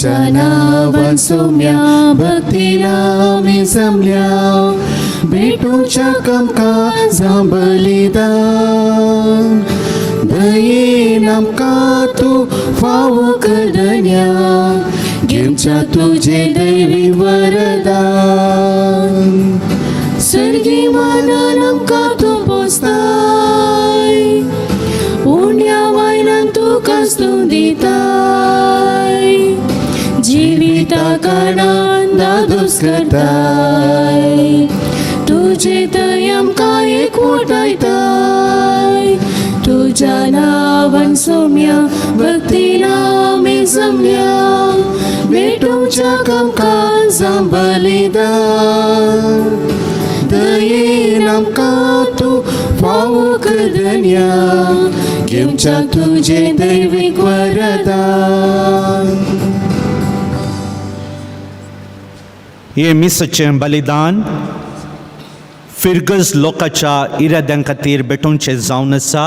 तुझ्या नावान सौम्या भक्तीला आमी जमल्या भेटूच्या कामकाजां बलिदान दयेन आमकां तूं फावो करधन्या घेवच्या तुझे दैवी वरदान सर्गी मानान आमकां तूं पोसताय उण्या वायल्यान तुका स्तुती दिताय जिविता कारणान दादोस करताय तुझे दय आमकां एकवटायताय तुझ्या नावान सौम्या भक्तीला आमी जमल्या भेटूच्या कामकाजां बलिदान दयेन आमकां तूं फावो करधन्या घेवच्या तुझे दैवीक वरदान. हे मिसाचें बलिदान फिरगज लोकांच्या इराद्यां खातीर भेटोवचें जावन आसा.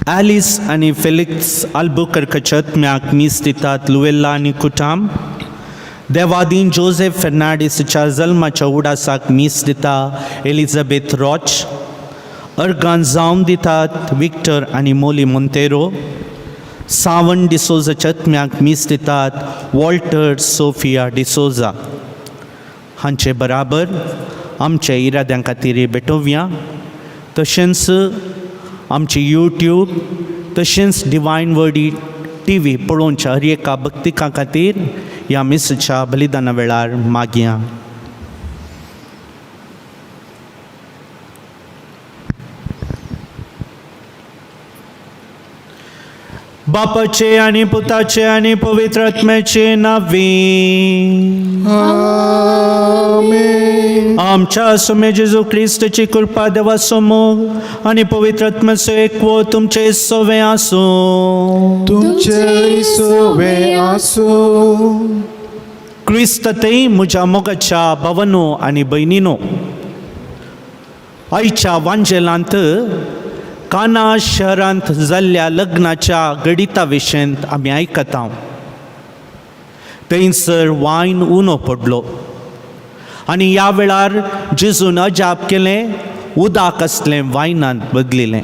ॲलिस आनी फेलिक्स आल्बुकर्काच्या आत्म्याक मीस दितात लुएल्ला आनी कुटाम. देवादीन जोसेफ फेर्नांडीसच्या जल्माच्या उडासाक मीस दिता एलिझाबेथ रॉच. अर्गान जावन दितात विक्टर आनी मोली मोंतेरो. सावन डिसोजाच्या आत्म्याक मीस दितात वॉल्टर सोफिया डिसोजा. हांचे बराबर आमच्या इराद्यां खातीर भेटोवया. तशेंच आमची यूट्यूब तशेंच डिवायन वर्डी TV पळोवच्या हर एका भक्तिकां खातीर ह्या मिसाच्या बलिदाना वेळार मागया. बापाचे आनी पुताचे आनी पवित्र आत्म्याचे नांवे आमेन. आमच्या सोमे जेजू क्रिस्ताची कृपा देवा समोर आनी पवित्र आत्म्याचो एकवो तुमचे सोवे आसूं. तुमचे सोवे आसूं. क्रिस्ततय म्हज्या मोगाच्या भावांनो आनी भयणींनो, आयच्या वांजेलांत काना शहरांत जाल्ल्या लग्नाच्या गडिता विशयंत आमी आयकता. थंयसर वायन उणो पडलो आनी ह्या वेळार जेजून अजाप केलें, उदक असलें वायनांत बदलिलें.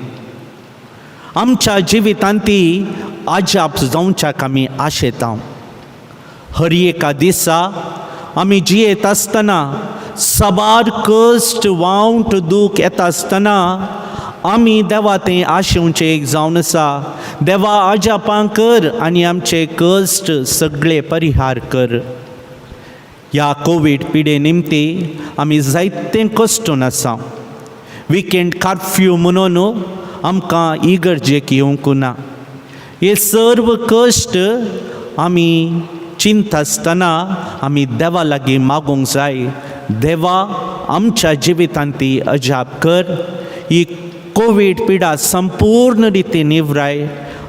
आमच्या जिवितांत ती अजाप जावच्याक आमी आशेता. हर एका दिसा आमी जियेत आसतना सबार कश्ट वावंट दूख येता आसतना आमी देवा तें आशेवचें एक जावन आसा. देवा अजापां कर आनी आमचे कश्ट सगळे परिहार कर. ह्या कोवीड पिडे निमती आमी जायतें कश्टून आसा. विकेंड कर्फ्यू म्हणून आमकां इगर्जेक येवंक ना. हे सर्व कश्ट आमी चिंत आसतना आमी देवा लागीं मागूंक जाय. देवा आमच्या जिवितांत ती अजाप कर. ही कोवीड पिडा संपूर्ण रितीन निवराय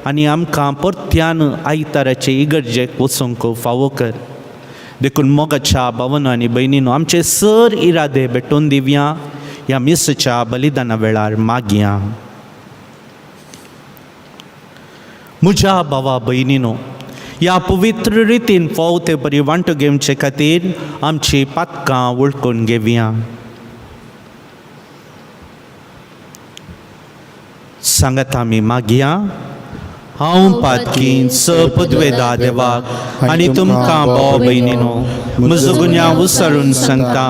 आनी आमकां परत्यान आयताराचे इगर्जेक वचूंक फावो कर. देखून मोगाच्या भावांनो आनी भयणींनो, आमचे सर इरादे भेटोवन दिवया. ह्या मिसाच्या बलिदाना वेळार मागया. म्हज्या भावा भयणींनो, ह्या पवित्र रितीन फावो ते बरी वांटो घेवचे खातीर आमची पातकां वळखून घेवया. सांगात आमी मागया. हांव पातकीन सपदवेदा देवाक आनी तुमकां भाव भयणीनो म्हजो गुन्यांव उसारून सांगता.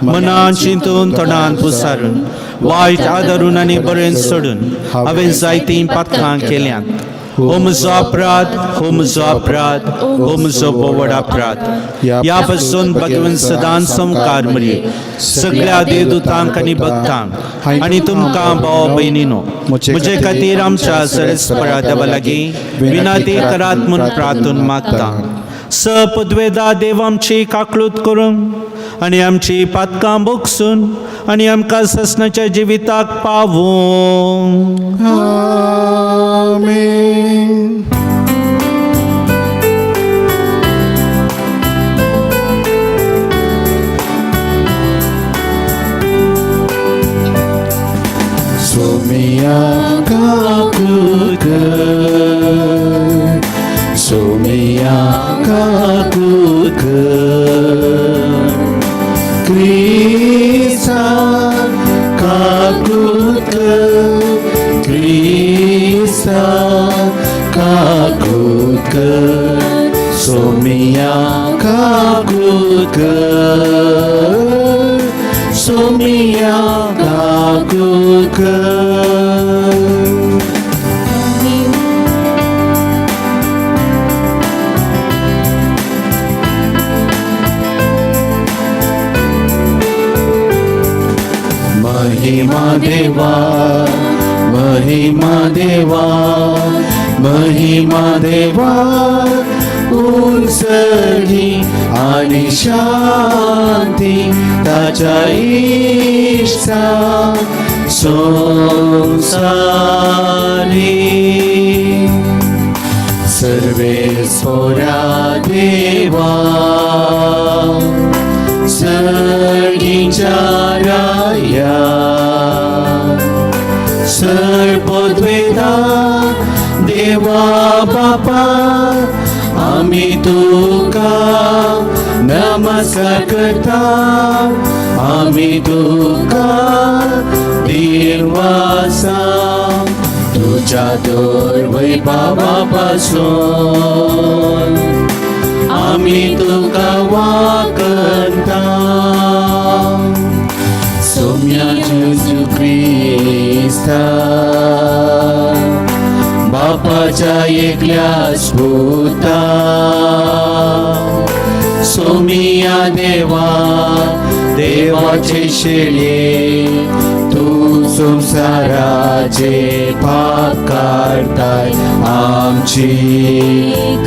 मनान चिंतून तोंडान पुसारून वायट आदारून आनी बरें सोडून हांवें जायतीं पातकां केल्यांत. हो म्हजो अपराध, हो म्हजो अपराध, हो म्हजो बोवड अपराध. ह्या पासून भगवन सदांच संकार मरी सगळ्या देवदूतांक आनी भक्तांक आनी तुमकां भाव भयणीनो म्हजे खातीर आमच्या सरस्वरा देवा लागीं विनाती करात म्हूण प्रार्थून मागता. सपदवेदा देव आमची काकळूत करून आनी आमची पातकां बोगसून आनी आमकां ससनाच्या जिविताक पावूं. आमेन. सोमिया काकूत कर, सोमिया काकूत क्रिस्ता काकूत क्रिस्ता काकूत सोमिया काकूत सोमिया काकूत महिमा देवा महिमा देवा महिमा देवा उंचही आणि शांती ताच्या इष्टा संसारी सर्वेश्वरा देवा सर्गीच्या राया सर्वद्वेदा देवा बापा आम्ही तुका नमस्कार करता आम्ही तुका देवासा तुझ्या दोर वैभवापासून आम्ही तुका वाकता सोम्या जेजू ख्रिस्ता बापाच्या एकल्या स्फुता सोमिया देवा देवाचे शेळे तू संसाराचे पाप काढताय आमची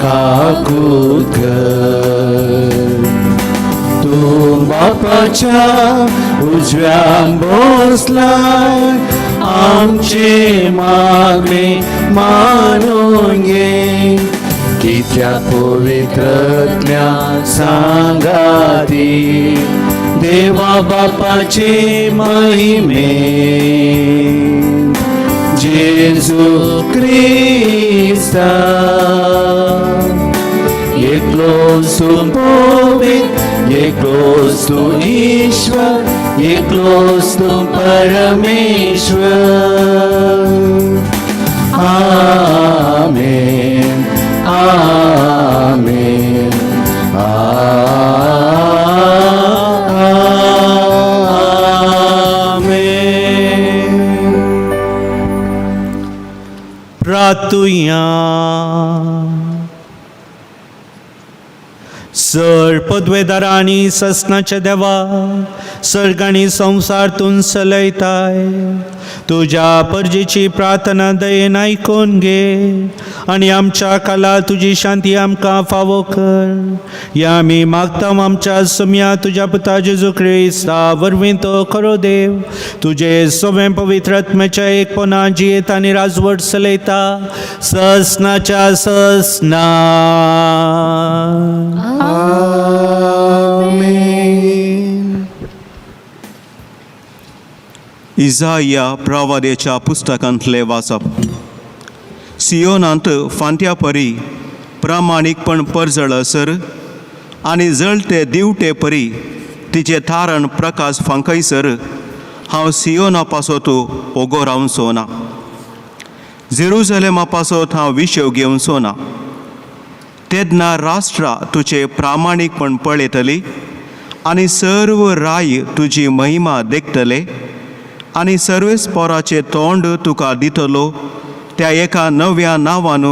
काकूत कर तू बापाच्या उजव्या बसलाय आमचे मागणे मानून घे कित्या पवित्रतल्या सांगाती देवा बापाचे महिमे जेजू ख्रिस्ता एकलो सुपवित एकलोस तू ईश्वर एकलोस तू परमेश्वर आमेन आमेन आमेन प्रार्थुया सर पदवेदार आणि ससनाच्या देवा सर्ग आणि संसारतून सलयताय तुझ्या परजेची प्रार्थना दयेन ऐकून घे आणि आमच्या काळात तुझी शांती आमकां फावो कर या आमी मागता आमच्या सुम्या तुझ्या पुता जेजू ख्रिस्ता वरवीं तो खरो देव तुझे सोबे पवित्र आत्म्याच्या एकपणा जियेत आनी राजवट चलयता ससनाच्या ससना आमेन. इजाया प्रवाद्याच्या पुस्तकांतले वाचप सियोनांत फांत्या परी प्रामाणीकपण परजळसर आनी जळटे दिवटे परी तिचे थारण प्रकाश फांकयसर हांव सियोना पासत ओगो रावचो ना जेरुसलेमा पासत हांव विशेव घेवचो ना तेदना राष्ट्रा तुझे प्रामाणीकपण पळयतली आनी सर्व राय तुजी महिमा देखतले आनी सर्वेस्पराचे तोंड तुका दितलो त्या एका नव्या नांवान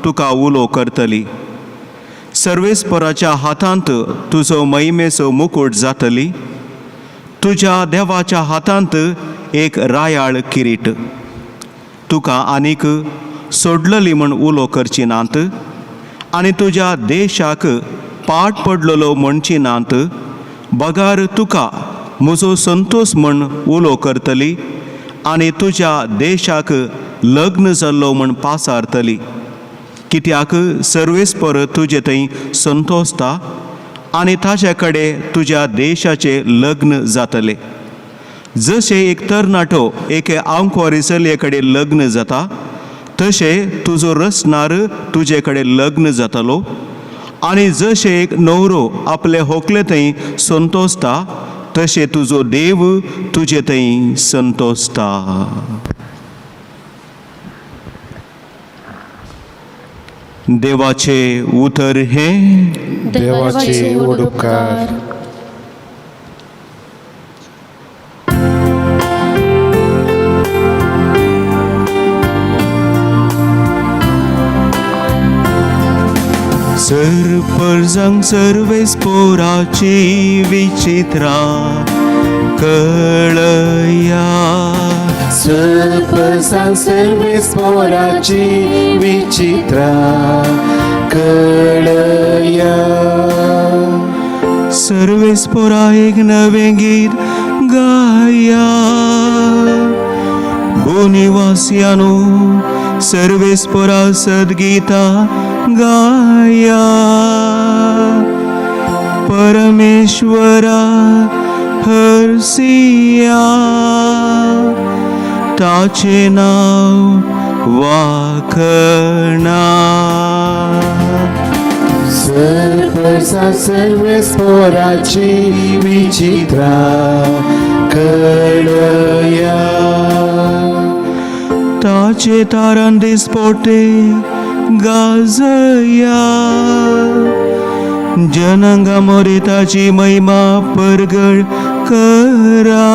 तुका उलो करतली सर्वेस्पराच्या हातांत तुजो महिमेचो मुकुट जातली तुज्या देवाच्या हातांत एक रायाळ किरीट तुका आनीक सोडलली म्हण उलो करची नात आनी तुज्या देशाक पाट पडलेलो म्हणची नात बगार तुका म्हजो संतोष म्हण उलो करतली आनी तुज्या देशाक लग्न जाल्लो म्हण पासारतली कित्याक सर्वेस्पर तुजे थंय संतोषता आनी ताचे कडेन तुज्या देशाचे लग्न जातले जशे एक तरणाटो एके आंकोरिसले कडेन लग्न जाता तशें तुजो रसनार तुजे कडेन लग्न जातलो आनी जशे एक न्हवरो आपले होकले थंय संतोसता तशें तुजो देव तुजे थंय संतोसता. देवाचे उतर हे देवाचे उडुपकार. सर्परजांक सर्वेस पोराची विचित्रा कळया. सर्पसां सर्वेस पोराची विचित्रा कळया. सर्वेस पोरा एक नवें गीत गाया. भूनिवासियानो सर्वेस पोरा सद्गीता गाया. परमेश्वरा हर्सिया ताचे नाव वाखणा. सर्पसां सर्वेस पोराची विचित्रा कळया. ताचे तारण दिसपोटे गाजया. जनांगा मोरे ताची महिमा परगळ करा.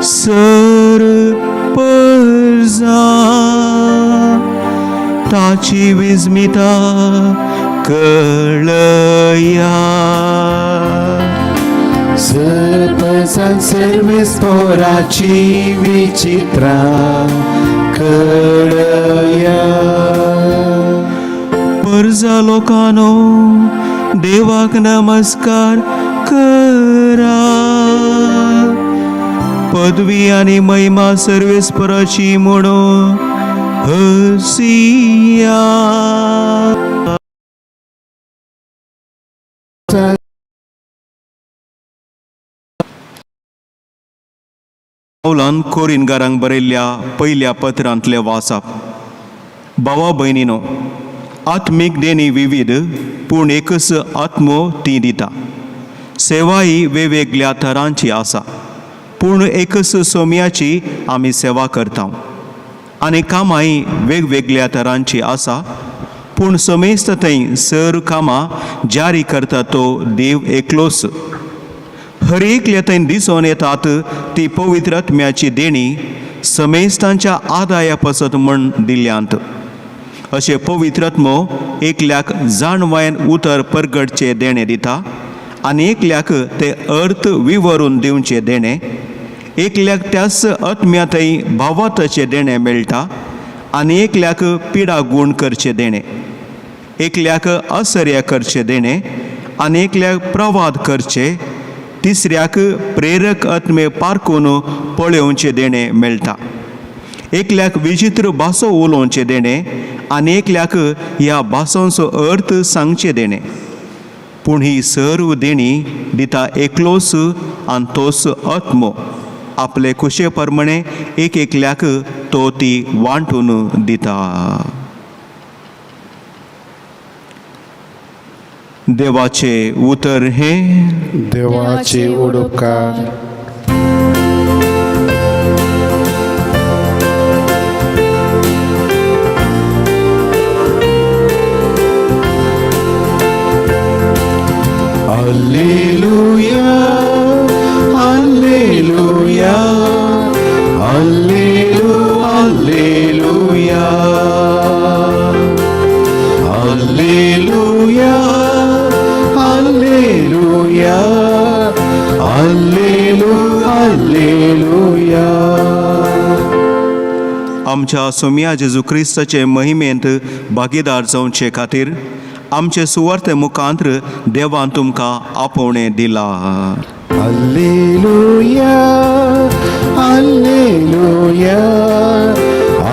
सर्परजा ताची विस्मिता कळया. सर्पसां सर्वेस पोराची विचित्रा कळया. परजा लोकांनो देवाक नमस्कार करा. पदवी आनी महिमा सर्वेस्पराची म्हणून हसिया. पौलान कोरिंगारांक बरयल्ल्या पयल्या पत्रांतले वाचप. भावा भयणीनो, आत्मीक देणी विविध पूण एकच आत्मो ती दिता. सेवा ही वेगवेगळ्या तरांची आसा पूण एकच सोम्याची आमी सेवा करता. आनी कामांय वेगवेगळ्या तरांची आसा पूण समेस्त थंय सर कामां जारी करता तो देव एकलोच. हर एकल्या थंय दिसून येतात ती पवित्र आत्म्याची देणी समेस्तांच्या आदाया पसत म्हण दिल्यांत. अशे पवित्र आत्मो एकल्याक जाणवायन उतर परगडचे देणे दिता आनी एकल्याक ते अर्थ विवरून दिवचे देणे. एकल्याक त्याच आत्म्यातय भावाताचे देणे मेळटा आनी एकल्याक पिडा गूण करचे देणे. एकल्याक आश्चर्य करचे देणे आनी एकल्याक प्रवाद करचे. तिसऱ्याक प्रेरक आत्मे पारखून पळोवचे देणे मेळटा. एकल्याक विचित्र भासो उलोवचे देणे आनी एकल्याक ह्या भासोंचो अर्थ सांगचे देणे. पूण ही सर्व देणी दिता एकलोच आनी तोच आत्मो. आपले कुशे प्रमाणे एक एकल्याक तो ती वांटून दिता. देवाचे उतर हे देवाचे उडुपकार. Alleluia, Alleluia, Alleluia, Alleluia, Alleluia, Alleluia, Alleluia. आमच्या सोम्या जेजू क्रिस्ताचे महिमेंत भागीदार जावचे खातीर आमचे सुवार्ते मुखांत्र देवान तुमकां आपोवणें दिला. Alleluia, Alleluia,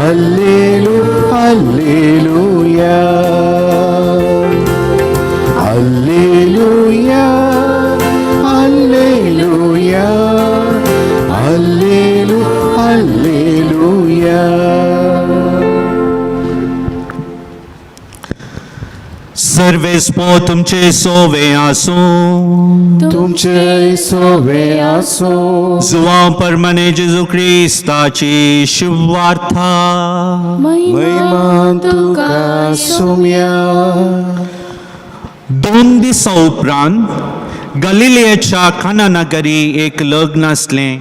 Alleluia, Alleluia, Alleluia, Alleluia, Alleluia, Alleluia. सर्वेस्पो तुमचे सोवे आसूं तुमचे सोवे आसूं जुवा परमने जेजू क्रिस्ताची शुभवार्ता महिमा तुका सुम्या 2 दिसा उपरांत गलिलेच्या काना नगरी एक लग्न आसलें.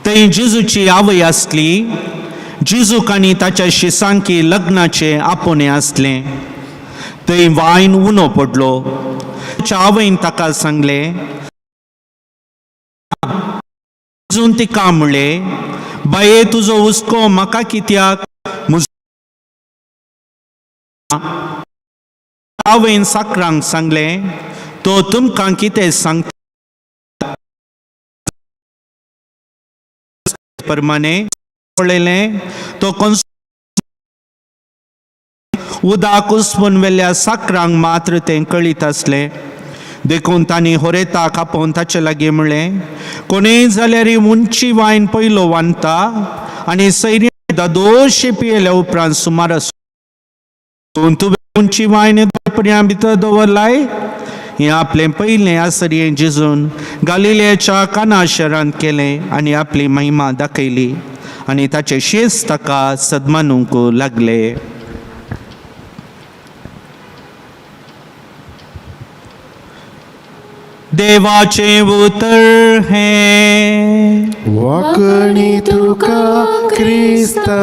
थंय जेजूची आवय आसली. जेजूक आनी ताच्या शिसांकी लग्नाचे आपोवणें आसलें. थंय वायन उणो पडलो. ताच्या आवयन ताका सांगलें. जेजून तिका म्हणलें, बाये तुजो हुस्को म्हाका कित्याक? आवयन साकरांक सांगलें, तो तुमकां कितें सांगता प्रमाणे पळयलें. तो उदक उसपून वेल्ल्या साकरांक मात्र तें कळीत आसलें. देखून तांणी होरेताक आपोवन ताचे लागीं म्हणलें, कोणेय जाल्यार उंची वायन पयलो वांडटा आनी सैरी दोशे पियेल्या उपरांत सुमार तुवें उंची वायन पर्या भितर दवरलाय. हें आपलें पयलें आसरें जेजून गालिलेच्या काना शारांत केलें आनी आपली महिमा दाखयली आनी ताचे शेस ताका सदमानूंक लागले. देवाचे उतर हें वाकणी तुका क्रिस्ता.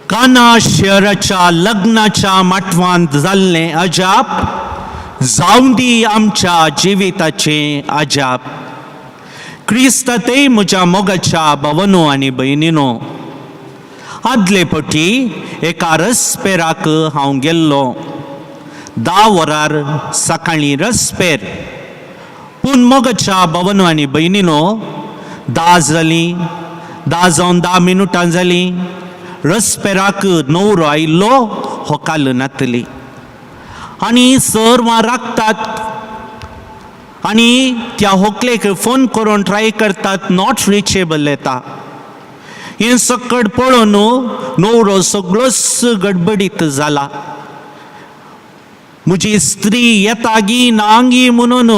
काना शहराच्या लग्नाच्या माटवांत जाल्लें अजाप जावं दी आमच्या जिविताचे अजाप. क्रिस्त ते म्हज्या मोगाच्या भावनो आनी भयणीनो, आदले पटी एका रसपेराक हांव गेल्लो. 10 वरार सकाळीं रसपेर. पूण मोगाच्या भावनो आनी भयणीनो, 10 जालीं. 10 जावन 10 मिनटां जालीं. रसपेराक न्हवरो आयिल्लो होकाल नातली आनी सर्वां राखतात आनी त्या होकलेक फोन करून ट्राय करतात. नॉट रिचेबल येता. हें सकट पळोवन न्हवरो सगळोच गडबडीत जाला. म्हजी स्त्री येता गी नांगी म्हणून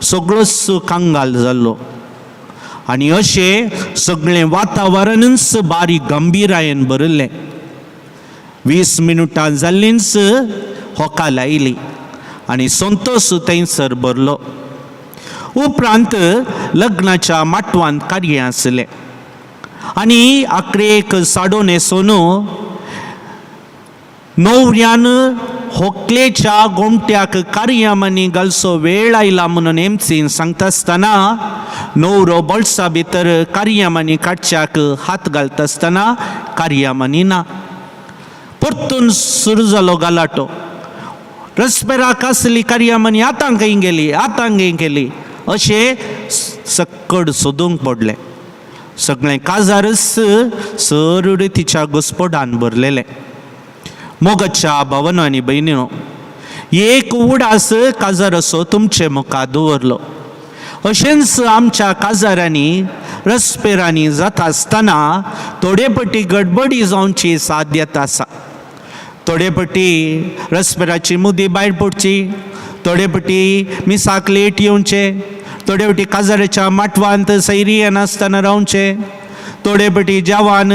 सगळोच कांगाल जाल्लो आनी अशें सगळें वातावरणच बारीक गंभीरायेन भरिल्लें. 20 मिनटां जाल्लींच होकाल आयली आनी संतोष थंयसर भरलो. उपरांत लग्नाच्या माटवांत कार्य आसलें आनी आंकडेक साडो न्हेसोन न्हवऱ्यान होकलेच्या गोमट्याक कार्यामणी घालचो वेळ आयला म्हणून एमसीन सांगता आसतना न्हवरो बोल्सा भितर कार्यामणी काडच्याक हात घालता आसतना कार्यामणी ना. परतून सुरू जालो गलाटो. रसपेराक आसली कार्यामणी आतां खंय गेली, आतां खंय गेली अशें सक्कड सोदूंक पडलें. सगळें काजारच सरड तिच्या घुस्पोडान भरलेलें. मोगाच्या भावनो आनी भयणीनो, एक उडास काजार असो तुमचे मुखार दवरलो. अशेंच आमच्या काजारांनी रसपेरांनी जाता आसतना थोडे पटी गडबडी जावची साध्यता आसा. थोडे पटी रसपेराची मुदी भायर पडची, थोडे पटी मिसाक लेट येवचे, थोडे पटी काजाराच्या माटवांत सैरी नासतना रावचे, थोडे पटी जेवान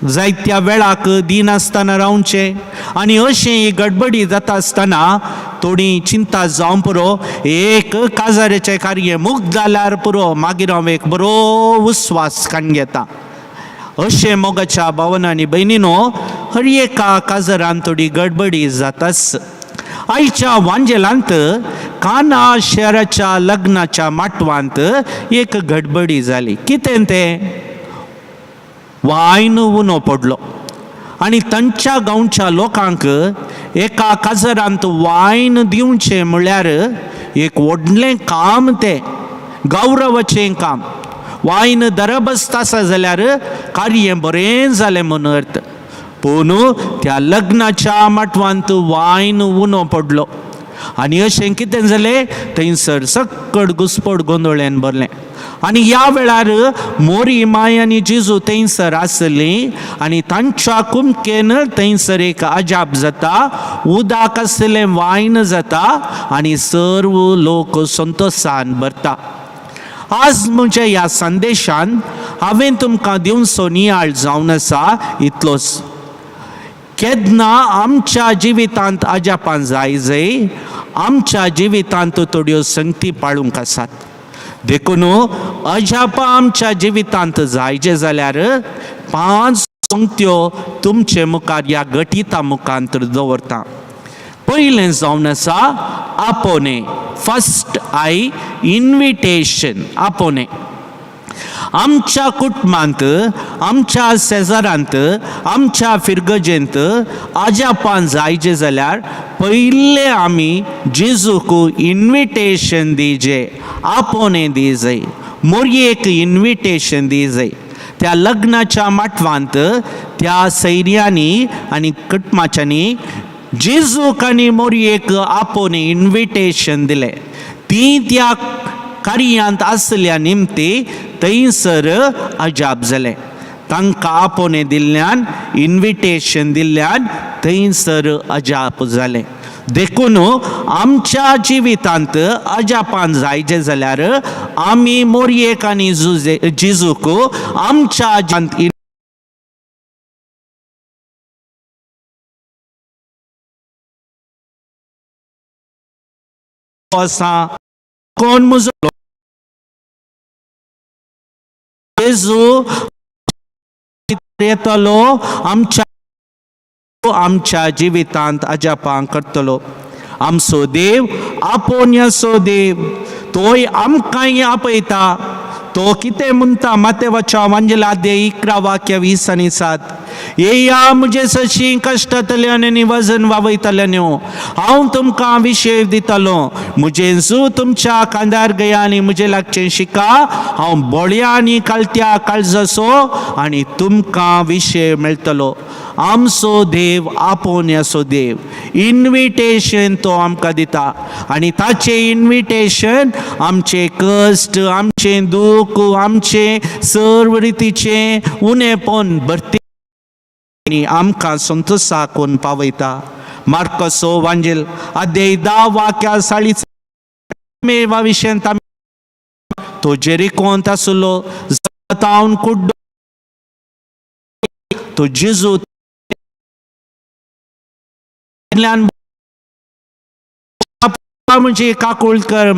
जायत्या वेळाक दिनासतना रावचे आनी अशें गडबडी जाता आसतना थोडी चिंता जावं पुरो एक काजाराचें कार्य मुक्त जाल्यार पुरो मागीर हांव एक बरो उस्वास काडून घेता. अशें मोगाच्या भावना आनी भयणीनो, हर एका काजारान थोडी गडबडी जाताच. आयच्या वांजेलांत काना शहराच्या लग्नाच्या माटवांत एक गडबडी जाली. कितें तें? वायन उणो पडलो आनी तांच्या गांवच्या लोकांक एका काजारांत वायन दिवचें म्हळ्यार एक व्हडलें काम, तें गौरवाचें काम. वायन दरब आसा जाल्यार कार्य बरें जालें म्हणून अर्थ. पूण त्या लग्नाच्या माटवांत वायन उणो पडलो आनी अशें कितें जालें थंयसर सक्कड घुस्पड गोंदळ्यान भरलें आनी ह्या वेळार मोरी माय आनी जेजू थंयसर आसलीं आनी तांच्या कुमकेन थंयसर एक अजाप जाता उदक आसलें वायन जाता आनी सर्व लोक संतोशान भरता. आज म्हज्या ह्या संदेशान हांवें तुमकां दिवचो नियाळ जावन आसा इतलोच. केन्ना आमच्या जिवितांत अजापां जाय आमच्या जिवितांत थोड्यो संगती पाळूंक आसात. देखून अजापां आमच्या जिवितांत जायचे जाल्यार 5 संगत्यो तुमचे मुखार ह्या गटिता मुखांतर दवरता. पयलें जावन आसा आपोने. First I invitation. आपोने आमच्या कुटुंबांत आमच्या शेजारांत आमच्या फिरगजेंत अजापां जायचे जाल्यार पयलें आमी जेजूक इन्विटेशन दिवचें. आपोने दिवचें. मोरयेक इन्विटेशन दिवचें. त्या लग्नाच्या माटवांत त्या सैर्यांनी आनी कुटुंबाच्यांनी जेजूक आनी मोरयेक आपोने इन्विटेशन दिलें. ती त्या कार्यांत आसल्या निमती थंयसर अजाप जालें. तांकां आपोने दिल्ल्यान इन्विटेशन दिल्ल्यान थंयसर अजाप जालें. देखून आमच्या जिवितांत अजापां जायचे जाल्यार आमी मोरयेक आनी जेजूक आमच्या जिवितांत कोण म्हजो जेजू येतलो आमच्या जिवितांत अजापां करतलो. आमचो देव आपोन्याचो देव. तोय आमकांय आपयता. तो कितें म्हणटा मातेवाच्या अध्याय 11 वाक्य 20 आनी 7. येया म्हजे सशी कश्टांतल्यान आनी वजन वावयतल्यांनो हांव तुमकां विशय दितलो. म्हजें जू तुमच्या कांदार गया आनी म्हजे लागचें शिका. हांव बोळ्या आनी कालत्या काळजाचो आनी तुमकां विशय मेळटलो. आमचो देव आपोन्याचो देव. इन्विटेशन तो आमकां दिता आनी ताचें इन्विटेशन आमचे कश्ट आमचें दूख आमचें सर्व रितीचें उणेपण भरती आनी आमकां संतोशाक कोण पावयता. मार्कसो वांजेल अध्याय 10 वाक्या 40 विशयन तो जेरिकोंत आसलो. जातावन कुड्डो तो जेजू म्हणजे काकुळकर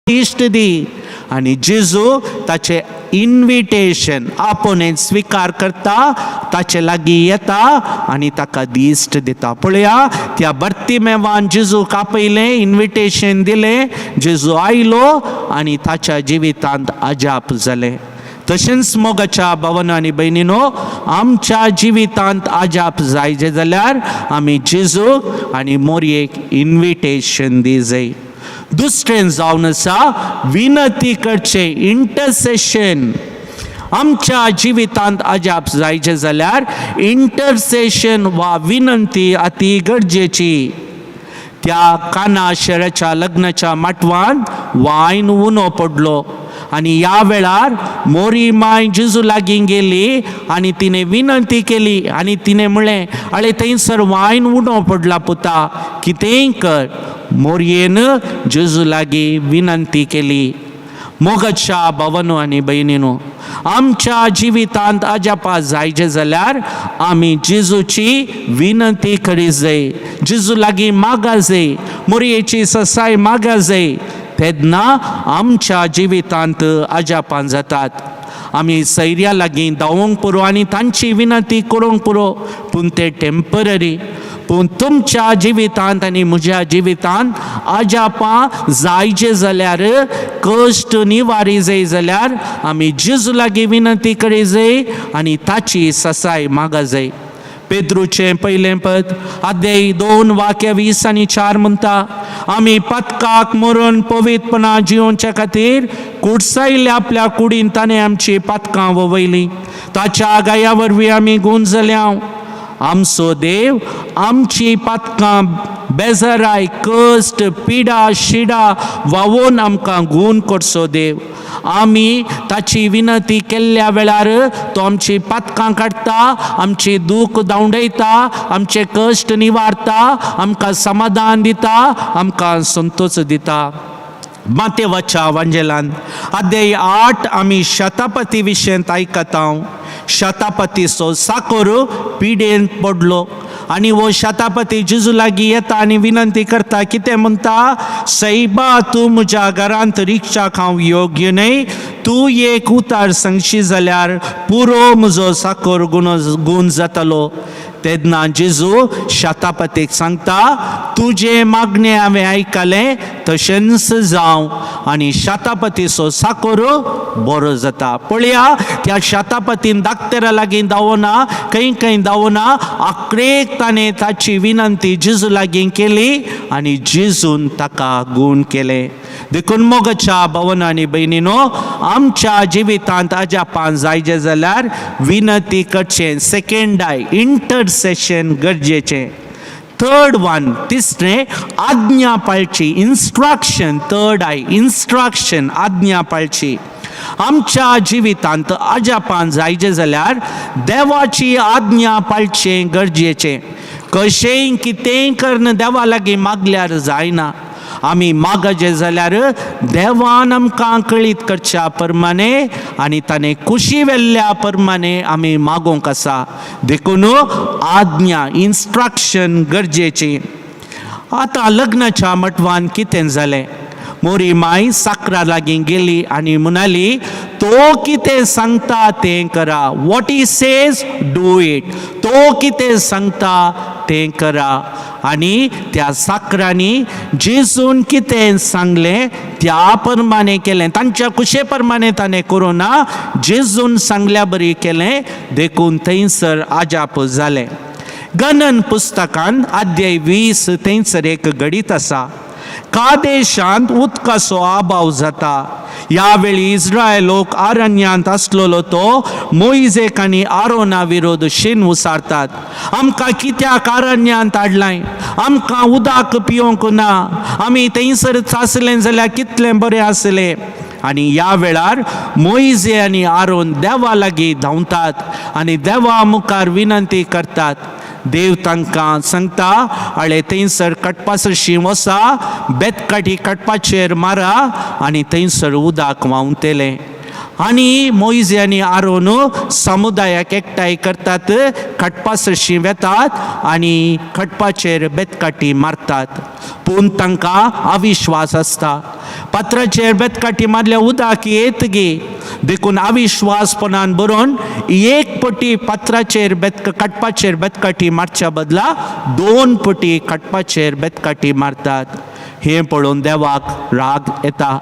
इश्ट दी आनी जेजू ताचे इन्विटेशन आपोने स्वीकार करता. ताचे लागीं येता आनी ताका दिश्ट दिता. पळया त्या बर्तिमेवान जेजूक आपयलें इन्विटेशन दिलें. जेजू आयलो आनी ताच्या जिवितांत अजाप जालें. तशेंच मोगाच्या भावांनो आनी भयणीनो आमच्या जिवितांत अजाप जायचे जाल्यार आमी जेजूक आनी मोरयेक इन्विटेशन दिवचें. दुसरें जावन आसा विनती करचें. इंटरसेशन. आमच्या जिवितांत अजाप जायचे जाल्यार इंटरसेशन वा विनंती अति गरजेची. त्या काना शेराच्या लग्नाच्या माटवान वायन उणो पडलो आनी ह्या वेळार मोरी माय जेजू लागीं गेली आनी तिणें विनंती केली आनी तिणें म्हणलें अळे थंयसर वायन उणो पडला पुता कितेंय कर. मोरयेन जेजू लागीं विनंती केली. मोगाच्या भावांनो आनी भयणीनो आमच्या जिवितांत अजापां जायचे जाल्यार आमी जेजूची विनंती करी जाय. जेजू लागीं मागा जाय. मोरयेची ससाय मागा जाय. तेन्ना आमच्या जिवितांत अजापां जातात. आमी सैर्या लागीं धांवूंक पुरो आनी तांची विनंती करूंक पुरो पूण ते टेम्पररी. पूण तुमच्या जिवितांत आनी म्हज्या जिवितांत अजापां जायचे जाल्यार कश्ट निवारी जाय जाल्यार आमी जेजू लागीं विनंती करी जाय आनी ताची ससाय मागा जाय. पेद्रूचें पयलें पद अध्याय 2 वाक्य 20 आनी 4 म्हणटा आमी पदकाक मरून पवित्रपणा जिवोवच्या खातीर कुडसायल्ल्या आपल्या कुडीन ताणें आमची पदकां ववयलीं. ताच्या गाया वरवीं आमी गुंजल्या. आमचो देव आमची पातकां बेजाराय कश्ट पिडा शिडा वावोवन आमकां गूण करचो देव आमी ताची विनंती केल्ल्या वेळार तो आमची पातकां काडटा आमची दूख धांवडयता आमचे कश्ट निवारता आमकां समाधान दिता आमकां संतोष दिता मातेवाच्या वांजेलान अध्याय 8 आमी शतापती विशयंत आयकता शतापतीचो साकोर पिडेन पडलो आनी वो शतापती जेजू लागीं येता आनी विनंती करता कितें म्हणटा सैबा तूं म्हज्या घरांत रिक्षाक हांव योग्य न्हय तूं एक उतार सांगशी जाल्यार पुरो म्हजो साकोर गूण जातलो तेन्ना जेजू शतापतीक सांगता तुजे मागणे हांवें आयकलें तशेंच जावं आनी शतापतीचो साकोर बरो जाता पळया त्या शतापतीन दाक्तेरा लागीं धांवना खंय धांवना आकडेक ताणें ताची विनंती जेजू लागीं केली आनी जेजून ताका गूण केलें देखून मोगाच्या भावांनी भयणीनो आमच्या जिवितांत अजापान जायचे जाल्यार विनंती करचें सेकंड इंटरसेशन गरजेचें थर्ड वन तिसरें आज्ञा पाळची इन्स्ट्रक्शन थर्ड इन्स्ट्रक्शन आज्ञा पाळची आमच्या जिवितांत अजापान जायचे जाल्यार देवाची आज्ञा पाळचें गरजेचें कशेंय कितेंय करन देवा लागीं मागल्यार जायना आमी मागचे जाल्यार देवान आमकां कळीत करच्या प्रमाणे आनी ताणें खुशी वेल्ल्या प्रमाणे आमी मागोंक आसा देखून आज्ञा इन्स्ट्रक्शन गरजेची आतां लग्नाच्या मटवान कितें जालें मोरी माय साकरा लागीं गेली आनी म्हणाली तो कितें सांगता तें करा what he says do it तो कितें सांगता तें करा आनी त्या साकरांनी जेजून कितें सांगलें त्या प्रमाणे केलें तांच्या कुशे प्रमाणे ताणें करूं ना जेजून सांगल्या बरी केलें देखून थंयसर आजाप जालें गणन पुस्तकांत अध्याय 20 थंयसर एक गडीत आसा कादेशांत उदकाचो अभाव जाता ह्या वेळी इस्रायल लोक अरण्यांत आसलेलो तो मोइजेक आनी आरोना विरोध शीन उसारतात आमकां कित्याक अरण्यांत हाडलाय आमकां उदक पिवंक ना आमी थंयसरच आसलें जाल्यार कितलें बरें आसलें आनी ह्या वेळार मोइजे आनी आरोन देवा लागीं धांवतात आनी देवा मुखार विनंती करतात देव तांकां सांगता आळे थंयसर कटपासरशी वसा बेतकाठी कटपाचेर मारा आनी थंयसर उदक व्हांवतलें आनी मोइजे आनी आरोन समुदायाक एकठांय करतात कटपासरशी वेतात आनी कटपाचेर बेतकाठी मारतात पूण तांकां अविश्वास आसता पत्राचेर बेतकाठी मारल्या उदक येत गे देखून अविश्वासपणान बरोवन एक पटी पत्राचेर कटपाचेर बेतकाठी मारच्या बदला 2 पटी कटपाचेर बेतकाठी मारतात हें पळोवन देवाक राग येता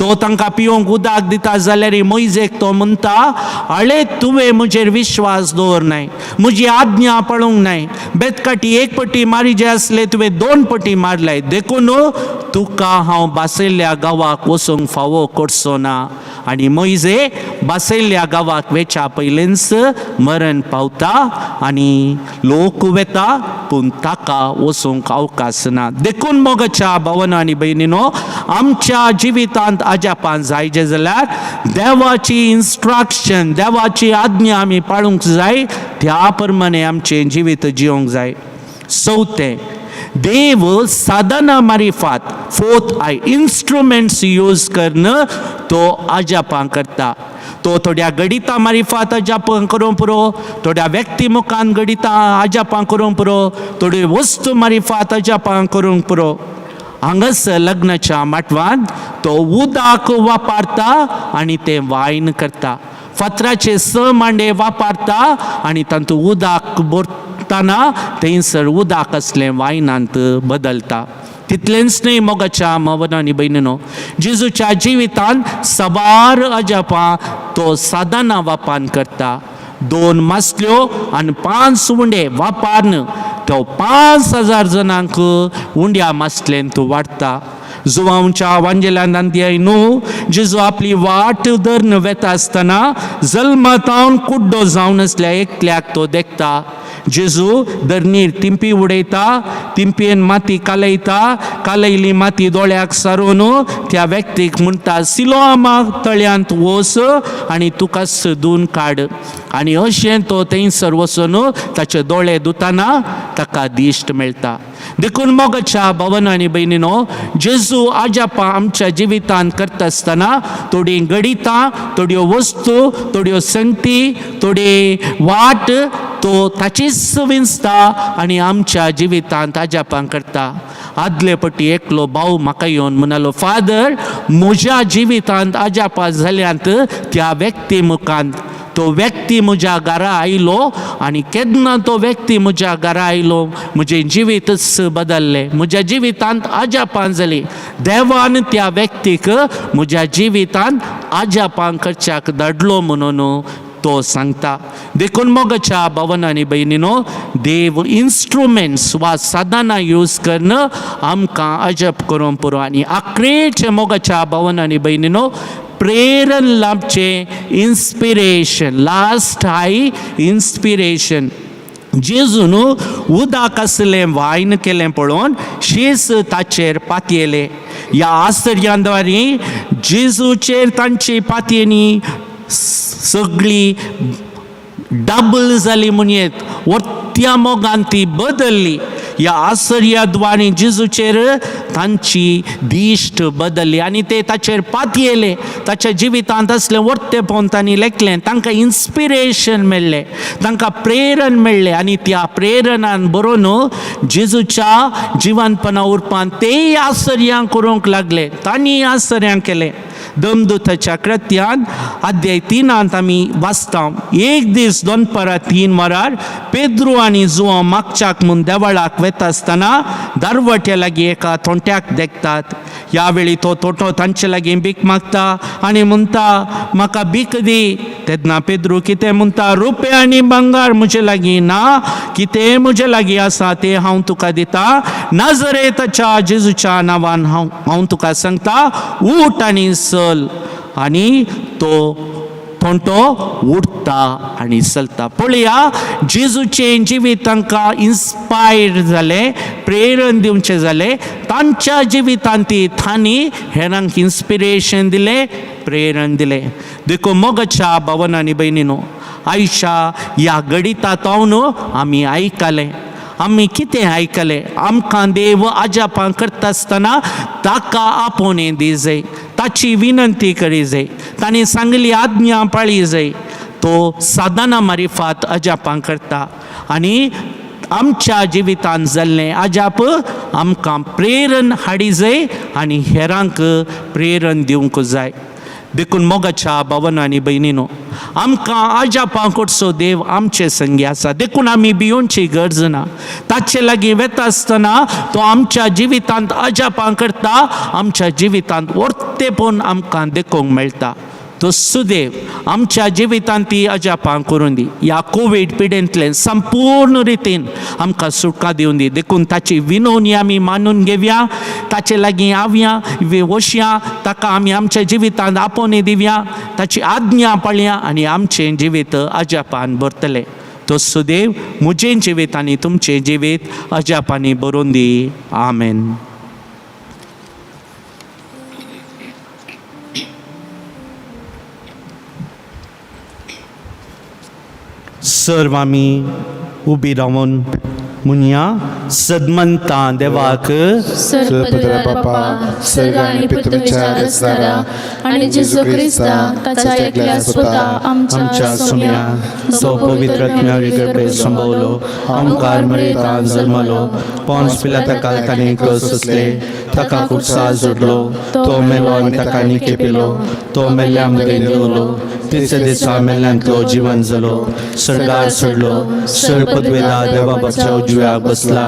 तो तांकां पिवंक उदक दिता जाल्यार मोइजेक तो म्हणटा आळे तुवें म्हजेर विश्वास दवरनाय म्हजी आज्ञा पळोवंक नाय बेतकाठी एक पटी मारी जे आसले तुवें 2 पटी मारलाय देखून तुका हांव बासयल्ल्या गांवाक वचूंक फावो करचो ना आनी मोइजे बासयल्ल्या गांवाक वेच्या पयलींच मरण पावता आनी लोक वेता पूण ताका वचूंक अवकाश ना देखून मोगाच्या भावांनो आनी भयणीनो आमच्या जिवितांत अजापान जायचे जाल्यार देवाची इन्स्ट्रक्शन देवाची आज्ञा आमी पाळूंक जाय त्या प्रमाणे आमचें जिवीत जिवंक जाय चौथें देव साधना मारिफात फोर्थ इंस्ट्रुमेंट्स यूज करन तो अजापां करता तो थोड्या गडिता मारिफात अजापां करूं पुरो थोड्या व्यक्ती मुखान गडिता अजापां करूं पुरो थोडी वस्तू मारिफात अजापां करूंक पुरो हांगास लग्नाच्या माटवान तो उदक वापरता आनी तें वायन करता फातराचे 6 मांडे वापरता आनी तातूंत उदक भरतना थंयसर उदक असलें वायनांत बदलता तितलेंच न्हय मोगाच्या भावांनी भयणीनो जेजूच्या जिवितांत सबार अजापां तो साधना वापन करता 2 मासल्यो आनी 5 उंडे वापरन तो 5000 जणांक उंड्या मासलेन तो वाडटा जुवांच्या वांजेलांत अध्याय 9 जेजू आपली वाट धरन वेता आसतना जल्मातावन कुड्डो जावन आसल्या एकल्याक तो देखता जेजू धरणीर तिंपी उडयता, तिंपयेन माती कालयता, कालयली माती दोळ्याक सारून त्या व्यक्तीक म्हणटा सिलोआमा तळ्यांत वच आनी तुका सोदून काड. आनी अशें तो थंयसर वचून ताचे दोळे धुताना ताका दिश्ट मेळटा. देखून मोगाच्या भावन आनी भयणीनो, जेजू आजापा आमच्या जिवितांत करता आसतना थोडी गणितां, थोड्यो वस्तू, थोड्यो संगती, थोडी वाट तो ताचीच विंचता आनी आमच्या जिवितांत आजापां करता. आदले पटी एकलो भाव म्हाका येवन म्हणालो, फादर म्हज्या जिवितांत आजापा जाल्यांत त्या व्यक्ती मुखांत तो व्यक्ती म्हज्या घरा आयलो आनी केन्ना तो व्यक्ती म्हज्या घरा आयलो म्हजें जिवीतच बदल्लें, म्हज्या जिवितांत आजापां जाली. देवान त्या व्यक्तीक म्हज्या जिवितांत आजापां करच्याक धाडलो म्हणून तो सांगता. देखून मोगाच्या भावन आनी भयणीनो, देव इन्स्ट्रुमेंट्स वा साधनां यूज करून आमकां अजप करूं पुरो. आनी आखरेचे मोगाच्या भावन आनी भयणीनो, प्रेरण लाभचे इन्स्पिरेशन, लास्ट हाय इन्स्पिरेशन. जेजून उदक असलें वायन केलें पळोवन शीस ताचेर पातयेले. ह्या आश्चर्यांद्वारे जेजूचेर तांची पातयेनी सगळी डबल जाली म्हणयेत, वरत्या मोगान ती बदलली. ह्या आश्चर्याद्वारे जेजूचेर तांची दिश्ट बदलली आनी ते ताचेर पातयेले. ताच्या जिवितांत असलें वर्तेपण तांणी लेखलें, तांकां इन्स्पिरेशन मेळ्ळें, तांकां प्रेरण मेळ्ळें आनी त्या प्रेरणान बरोवन जेजूच्या जिवंतपणा उरपान तेय आश्चर्यां करूंक लागले. तांणी आश्चर्यां केलें. दमदूताच्या कृत्यान अध्याय 3 आमी वाचता, एक दीस दनपारां 3 वरार पेद्रू आनी जुआंव मागच्याक म्हूण देवळाक वता आसतना दारवट्या लागीं एका थोंट्याक देखतात. ह्या वेळी तो थोटो तांचे लागीं भीक मागता आनी म्हणटा, म्हाका भीक दी. तेन्ना पेद्रू कितें म्हणटा, रुपे आनी भांगार म्हजे लागीं ना, कितें म्हजे लागीं आसा तें हांव तुका दिता. नाजरेताच्या जेजूच्या नांवान हांव तुका सांगता, उठ आनी चल. आनी तो थोंटो उठता आनी चलता. पळया, जेजूचें जिवीत तांकां इन्स्पायर जालें, प्रेरण दिवचें जालें. तांच्या जिवितांत तांणी हेरांक इन्स्पिरेशन दिलें, प्रेरण दिलें. देखून मोगाच्या भावन आनी भयणीनो, आयच्या ह्या घडितांत हांव आमी आयकलें. आमी कितें आयकलें? आमकां देव आजापां करता आसतना ताका आपोवणें दी जाय, ताची विनंती करी जाय, तांणी सांगली आज्ञा पाळी जाय. तो साधना मारिफात अजापां करता आनी आमच्या जिवितांत जाल्लें अजाप आमकां प्रेरण हाडी जाय आनी हेरांक प्रेरण दिवंक जाय. देखून मोगाच्या भावन आनी भयणीनो, आमकां अजापां करचो देव आमचे संगी आसा. देखून आमी भिवूंची गरज ना. ताचे लागीं वेता आसतना तो आमच्या जिवितांत अजापां करता, आमच्या जिवितांत वर्तेपण आमकां देखूंक मेळटा. तो सुदेव आमच्या जिवितांत ती अजापां करून दी. ह्या कोवीड पिडेंतल्यान संपूर्ण रितीन आमकां सुटका दिवन दी. देखून ताची विनवणी आमी मानून घेवया, ताचे लागीं आवया, वचया, ताका आमी आमच्या जिवितांत आपोवणी दिवया, ताची आज्ञा पाळया आनी आमचें जिवीत अजापान भरतलें. तो सुदेव म्हजें जिवीत आनी तुमचें जिवीत अजापांनी भरून दी. आमेन. सर्व आमी उबी रावन म्हणया, सदमंता देवाक सर्वपदरा बापा, सर्ग आणि पृथ्वीच्या रचणारा आणि जेजू ख्रिस्ता ताच्या एकल्या स्वता आमच्या सोम्या तो पवित्र आत्म्यावे गर्भे संभवलो, ओंकार मरेतान जल्मलो, पोंस पिलाता ताणें क्रूस सोंसले, ताका खुर्सा जोडलो, तो मेलो आनी ताका निके पेलो, तो मेल्ल्या मदें देंवलो, तिसऱ्या दिसा मेल्ल्यान तो जिवन जालो, सर्गार चडलो, सर्वपदवेदा देवा बापाच्या उजव्याक बसला,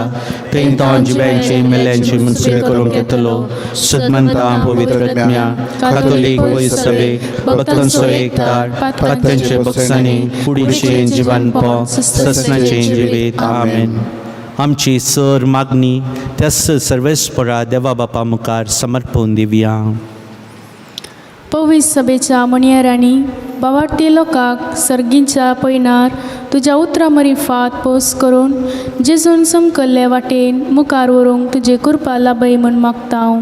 थंय तो जिव्यांची मेल्ल्यांची मनसुबे करूंक येतलो. सदमंता पवित्र आत्म्या, कातोलीक वैस सभेक, भक्तांचो एकठार, पात्यांचे बक्षांनी, कुडीचें जिवनपण, ससनाचें जिवीत. आमेन. आमची सर मागणी त्यास सर्वेस्परा देवा बापा मुखार समर्पण दिवया. पवित्र सभेच्या मणियारांनी बावार्थी लोकांक सर्गींच्या पयनार तुज्या उतरां मरी फात पोस करून जेजून संकल्ले वाटेन मुखार व्हरूंक तुजे कृपा लाभय म्हूण मागता हांव.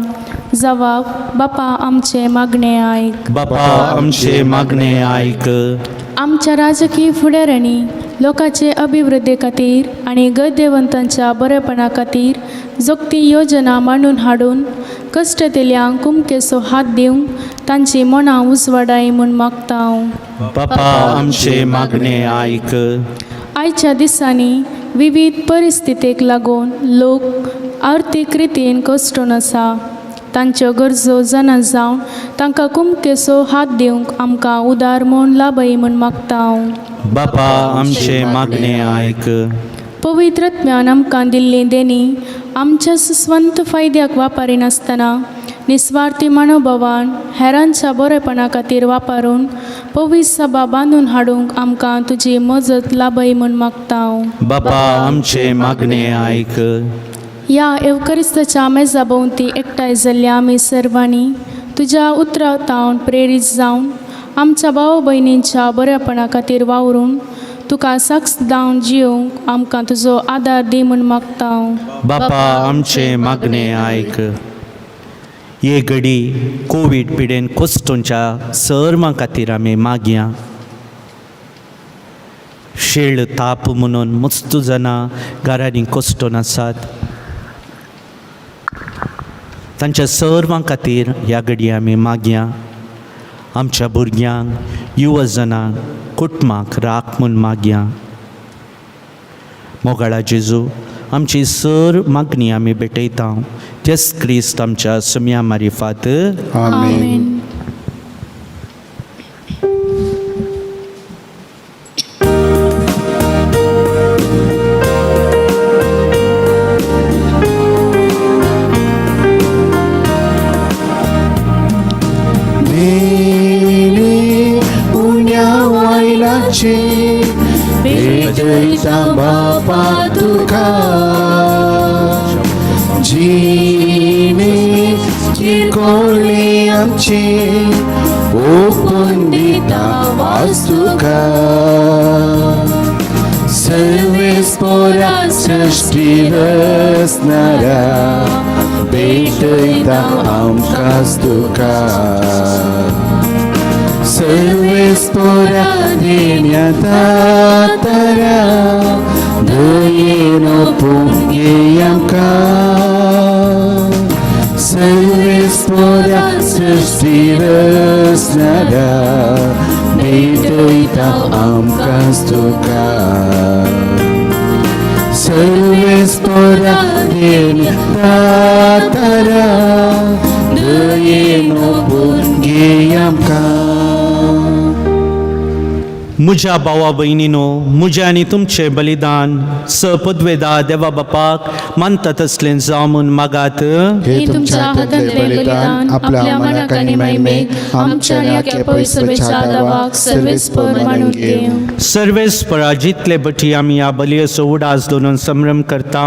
जबाब: बापा आमचे मागणे आयक. बापा आमचे मागणे आयक. आमच्या राजकीय फुडाऱ्यांनी लोकांचे अभिवृद्धी खातीर आनी गैदेवंतांच्या बरेपणा खातीर जोगती योजना मांडून हाडून कश्टतेल्यांक कुमकेचो हात दिवंक तांची मनां उजवाडाय म्हूण मागता हांव. बापा आमचे मागणे आयक. आयच्या दिसांनी विविध परिस्थितीक लागून लोक आर्थीक रितीन कश्टून आसा. तांच्यो गरजो जाणा जावन तांकां कुमकेचो हात दिवंक आमकां उदार म्हूण लाभय म्हूण मागता हांव. बापा आमचे मागणे आयक. पवित्र आत्म्यान आमकां दिल्ली देणी आमच्या स्वंत फायद्याक वापरिनासतना निस्वार्थी मनोभावान हेरांच्या बरेपणा खातीर वापरून पवित्र सभा बांदून हाडूंक आमकां तुजी मजत लाभय म्हूण मागता हांव. बापा आमचे मागणे आयक. ह्या एवकरिस्ताच्या मेजा भोंवती एकठांय जाल्ल्या आमी सर्वांनी तुज्या उतरांतावन प्रेरीत जावन आमच्या भाव भयणींच्या बरेपणा खातीर वावरून तुका साक्ष दावन जियोंक आमकां तुजो आदार दी म्हूण मागता हांव. बापा आमचे मागणे आयक. हे घडी कोवीड पिडेन कोस्टोंच्या सर्वां खातीर आमी मागया. शेळ ताप म्हणून मस्त जाणां घरांनी कोस्टोन आसात. तांच्या सर्वां खातीर ह्या घडी आमी मागया. आमच्या भुरग्यांक युवजनांक कुटुंबाक राख म्हूण मागया. मोगाळा जेजू आमची सर मागणी आमी भेटयता. तेच क्रिस्त आमच्या सुम्या मारिफात. आमेन. भेटयता बापा तुका जिणे चिरकोळी आमची ओपून दिता वास्तुका. सर्वेस्परा सृष्टी रचणारा भेटयता आमकांच तुका. सर्वेस्परा देण्या दातारा दयेन ओपून घे आमकां. सर्वेस्परा सृष्टी रचणारा भेटयता आमकांच तुका. सर्वेस्परा देण्या दातारा दयेन ओपून घे आमकां. म्हज्या भावा भयणीनो, म्हजें आनी तुमचें बलिदान सपदवेदा देवा बापाक मानता तसलें जावं म्हूण मागात. हे तुमच्या हातांतलें बलिदान आपल्या मनाक आनी महिमेक आमच्या आनी आख्या पवित्रसभेच्या देवाक सर्वेस्पर मानून घेवं. सर्वेस्परा जितले बटी आमी ह्या बलयेचो उडास दवरून संभ्रम करता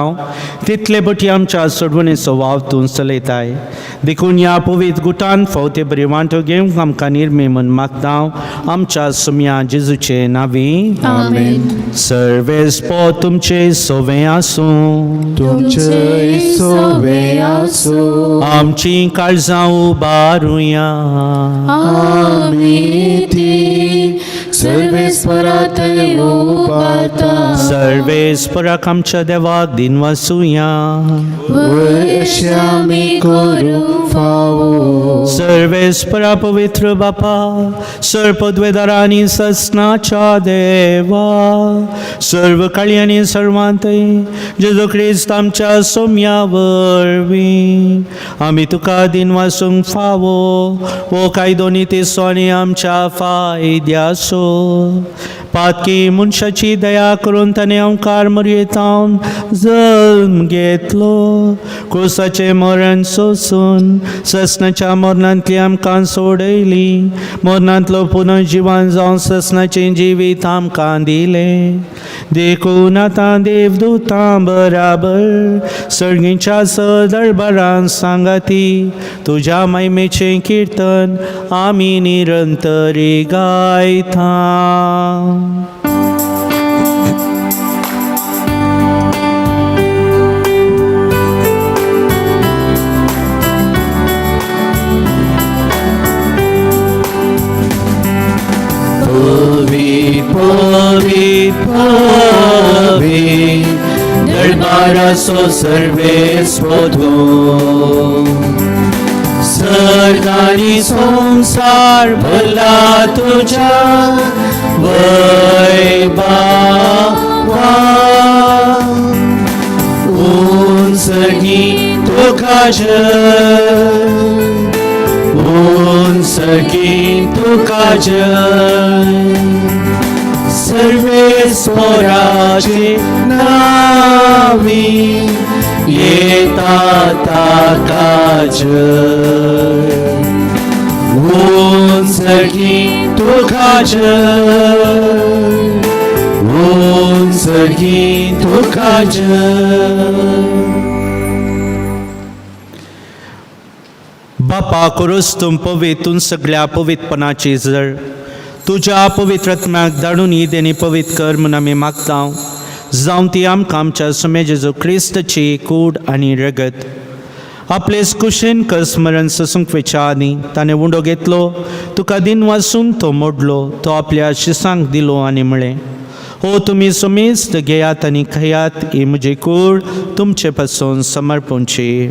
तितले बटी आमच्या सोडवणेचो वाव तूं चलयताय. देखून ह्या पवित्र गुटान फावते बरी वांटो घेवंक आमकां निर्मे म्हूण मागता. आमच्या सुम्या जेजूचे नावी. आमेन. सर्वेस्पो तुमचे सोवे आसूं. तुमचे सोवे आसूं. आमची काळजां उबारुया. आमी ती सर्वेस्परात उबारता. सर्वेस्पराक आमच्या देवाक दिन वासुया. वर्ष आमी करूं फावो. सर्वेस्परा पवित्र बापा, सर्पद्वेदारा आनी ससनाच्या देवा, सर्व काळी आनी सर्वांतय जेजू क्रिस्त आमच्या सोम्या वरवीं आमी तुका दिन वासूंक फावो. वो कायदो नितीसो आनी आमच्या फायद्याचो. पातकी मनशाची दया करून ताणें अवकार मर्येतावन जल्म घेतलो. क्रुसाचें मरण सोसून ससनाच्या मरणांतली आमकां सोडयली. मरणांतलो पुनर्जिवन जावन ससनाचें जिवीत आमकां दिलें. देखून आता देवदूतां बराबर सर्गींच्या सदळबरां सांगाती तुझ्या महिमेचे कीर्तन आम्ही निरंतरी गायता. Povit, dălbara so सर्वे स्पोधो सर्गानी संसार भला तुझा वैभवा उंचगी तुका उंचगी तुका सर्वे स्वराचे नावी येता ताकाज उंचगी तुकाज उंचगी तुकाज. बापा करूस तुम पवितून सगळ्या पवित्रपणाची जळ तुझ्या पवित्रात्म्याक धाडून ही देणी पवित्र कर म्हूण आमी मागता. जावं ती आमकां आमच्या सुमे जेजू क्रिस्ताची कूड आनी रगत आपलेच कुशीन कर स्मरण ससूंक विचारनी ताणें उंडो घेतलो तुका दिन वासून तो मोडलो तो आपल्या शिसांक दिलो आनी म्हळें हो तुमी सुमेस्त घेयात आनी खयात ही म्हजी कूड तुमचे पासून समर्पूंची.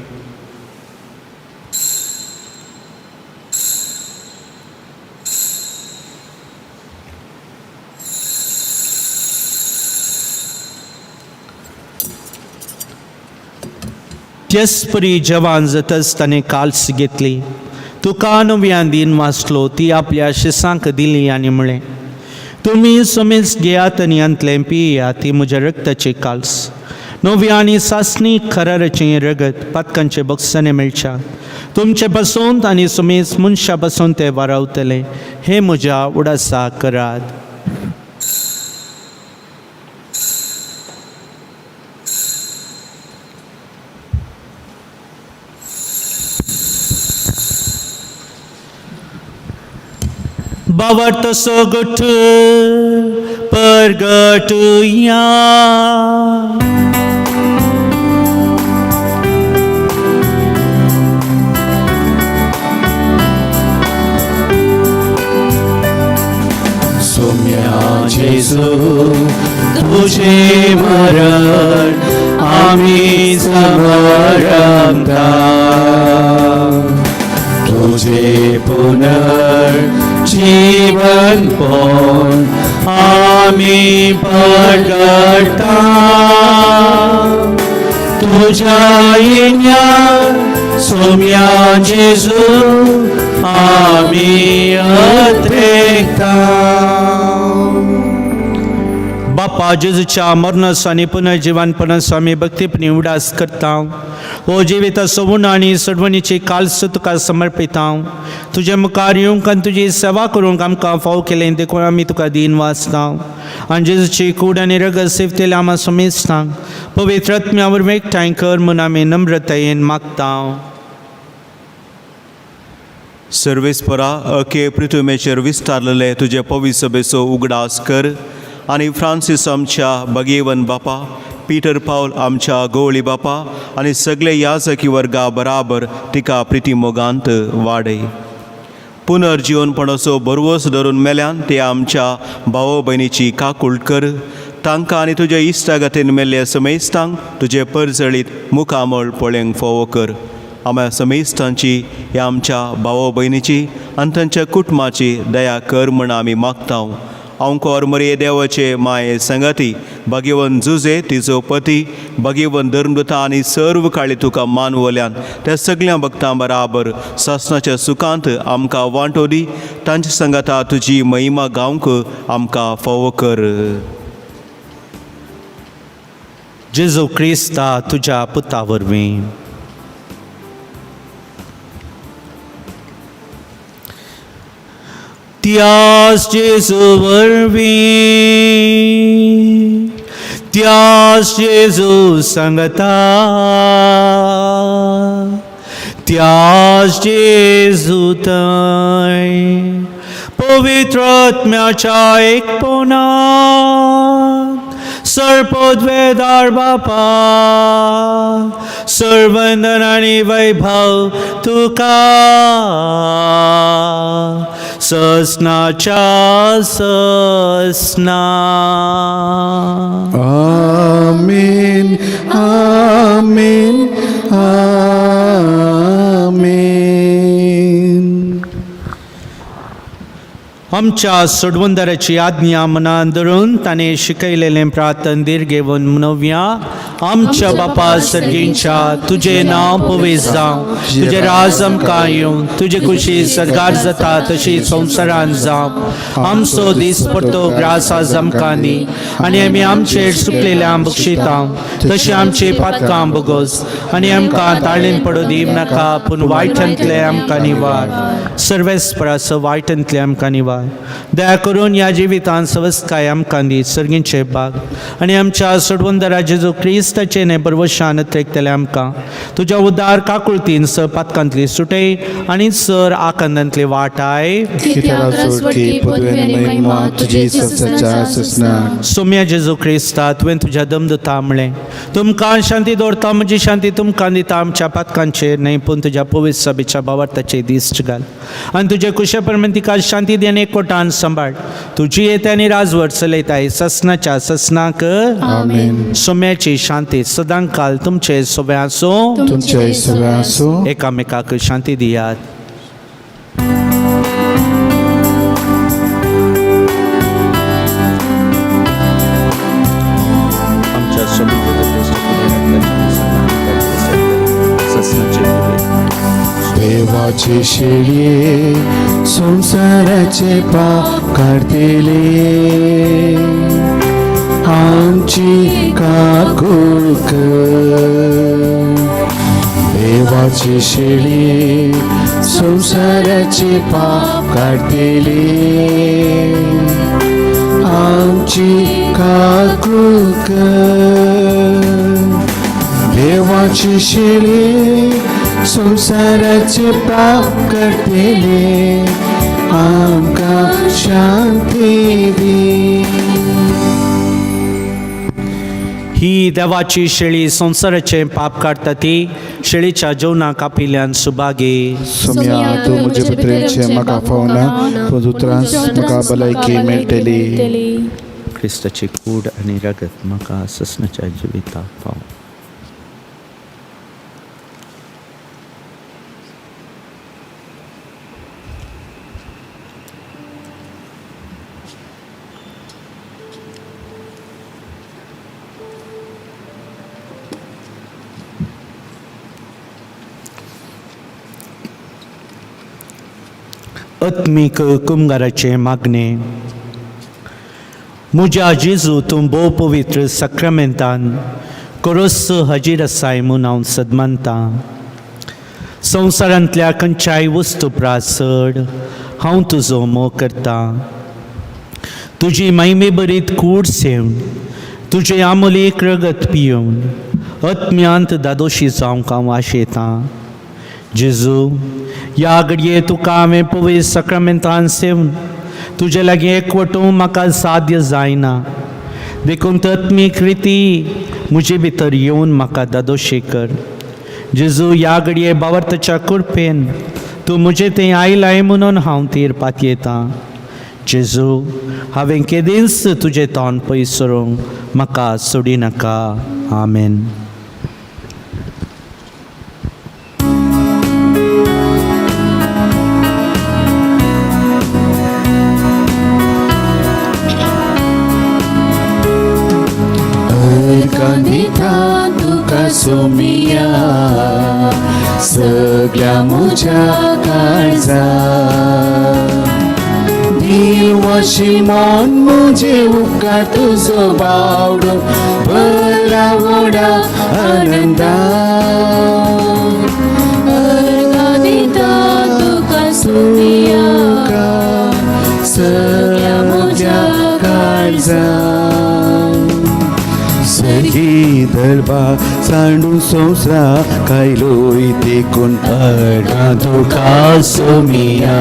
जसपरी जवान जाताच ताणें काल्स घेतली तुका नव्यान दिन वाचलो ती आपल्या शिसांक दिली आनी म्हळें तुमी समेज घेयात आनी अंतलें पियात ती म्हज्या रक्ताची काल्स नव्या आनी सासणी खराराचें रगत पातकांचे बक्षांनी मेळच्या तुमचे पासून आनी समेज मनशा पासून ते वारावतले हे म्हज्या उडासा करात. बावट सोगुठ परगटुया सोम्या जेजू तुझे मरण आम्ही समरमता तुझे पुनर्जीवन पोन आम्ही प्रगटा तुझ्या येण्यात सोम्या जेजू आम्ही अत्रेकता. बापा जेजूच्या मरणास आनी पुनर्जीवनपणास आमी भक्तीपणी उडास करता. हो जिविता सोवून आनी सडवणीची काल्स तुका समर्पिता. तुजे मुखार येवंक आनी तुजी सेवा करूंक आमकां फाव केलें देखून आमी तुका दिन वाचता आनी जेजूची कूड आनी रगत सेवतेले आमी समेजता. पवित्र आत्म्या वरवीं एकठांय कर म्हूण आमी नम्रतायेन मागता. सर्वेस्परा अखे पृथ्वीमेचेर विस्तारलेले तुजे पवित्र सभेचो उगडास कर आनी फ्रांसीस आमच्या भगेवन बापा पीटर पावल आमच्या गवळी बापा आनी सगळे याजकी वर्गा बराबर तिका प्रिती मोगांत वाडय. पुनर्जीवनपणाचो बरवस धरून मेल्यान ते आमच्या भाव भयणीची काकूळट कर. तांकां आनी तुज्या इश्टागतीन मेल्ल्या समेस्तांक तुजे परजळीत मुखामळ पळोवंक फोव कर. आम्या समेस्तांची ह्या आमच्या भाव भयणीची आनी तांच्या कुटुंबाची दया कर म्हण आमी मागता. अंकोर मरे देवाचे माये संगती भगीवन जुजे तिजो पती भगीवन धर्मदूता आनी सर्व काळी तुका मानवल्यान त्या सगळ्या भक्तां बराबर सासणाच्या सुखांत आमकां वांटो दी. तांच्या संगता तुजी महिमा गावंक आमकां फावो कर. जेजू क्रिस्ता तुज्या पुता वरवीं त्याच जेजू वरवीं त्यास जेजू सांगता, त्यास जेजू थंय पवित्र आत्म्याच्या एकपणात सर्पोद्वेदार बापा, सर्वंदन आणि वैभव तुका ससनाच्या ससना. आमीन आमीन आमीन. आमच्या सोडवंदराची आज्ञा मनान धरून ताणे शिकयलेलें प्रार्थन दीर घेवन म्हणुया. आमच्या बापा सर्गींच्या तुझे नांव पवित्र जावं, तुझे राज आमकां येवं, तुझे खुशी सरगार जाता तशी संवसारांत जावं. आमचो दिसपट्टो ग्रास आज आमकां दी, आनी आमी आमचेर चुकलेल्यांक बक्षिता तशी आमची पातकां बगोस, आनी आमकां ताळणेन पडूं दीव नाका, पूण वायटांतले आमकां निवार. सर्वेस्पराचो वायटांतले आमकां निवार. दया करून ह्या जिवितांत सवस्काय आमकां दी सर्गींचे भाग, आनी आमच्या सोडवंदरा जेजू क्रिस्ताचे नेबरवशान तेकतले आमकां तुज्या उदार काकुळतीन स पातकांतली सुटय आनी सर आकांतांतली वाटाय. सोम्या जेजू क्रिस्ता तुवें तुज्या दमदुता म्हणलें, तुमकां शांती दवरता म्हजी शांती तुमकां दिता. आमच्या पातकांचेर न्हय पूण तुज्या पवित्र सभेच्या भावार्थाचेर दिश्ट घाल, आनी तुजे कुशेप्रमाणे तिका शांती दी आनी एकवटान सांबाळ. तुजी येता आनी राजवट चलयताय ससनाच्या ससनाक. आमीन. सोम्याची शांती सदां काल तुमचे सोबे आसूं. तुमचे सगळे आसूं. एकामेकाक शांती दियात. आमच्या देवाचे शेळये संसाराचे पाप काढतेले, आमची काकूळ कर. देवाचे शेळये संसाराचे पाप काढतेले, आमची काकूळ कर. देवाचे शेळये संसाराचे पाप करतेले, आमकां शांती दी. ही देवाची शेळी संसाराचे पाप काडटा ती शेळीच्या जेवणाक आपिल्ल्यान सुभागी. सोम्या तूं म्हजे पुत्रेचे म्हाका फावना, पूण उतरांस म्हाका भलायकी मेळटली. क्रिस्ताची कूड आनी रगत म्हाका ससनाच्या जिविताक पाव. आत्मीक कुंभाराचे मागणे. म्हज्या जेजू तूं भोव पवित्र सक्रामेंतान कोरोस हजीर आसाय म्हूण हांव सदमानता. संवसारांतल्या खंयच्याय वस्तू प्रासड हांव तुजो मोग करता. तुजी महिमे बरीत कूड सेवन तुजे आमोलीक रगत पिवन आत्म्यांत दादोशी जावंक हांव आशेता. जेजू ह्या घडये तुका हांवें पवित्र सक्रामेंतान सेवन तुजे लागीं एकवटूंक म्हाका साध्य जायना. देखून आत्मीक रिती म्हजे भितर येवन म्हाका दादोशी कर. जेजू ह्या घडये भावार्थाच्या कृपेन तूं म्हजे थंय आयलाय म्हणून हांव तीर पातयेता. जेजू हांवें केदींच तुजें तोंड पयस सरूंक म्हाका सोडी नाका. आमेन. तुका सोमिया सगळ्या म्हज्या काळजा देवाशी मन म्हजे उपकार तुजो बावडो बरा व्हडा आनंदा. तुका सोमिया सगळ्या म्हज्या काळजा ही दलबा सांडून सोसरा कायलो देखून अडगा तुका सोमिया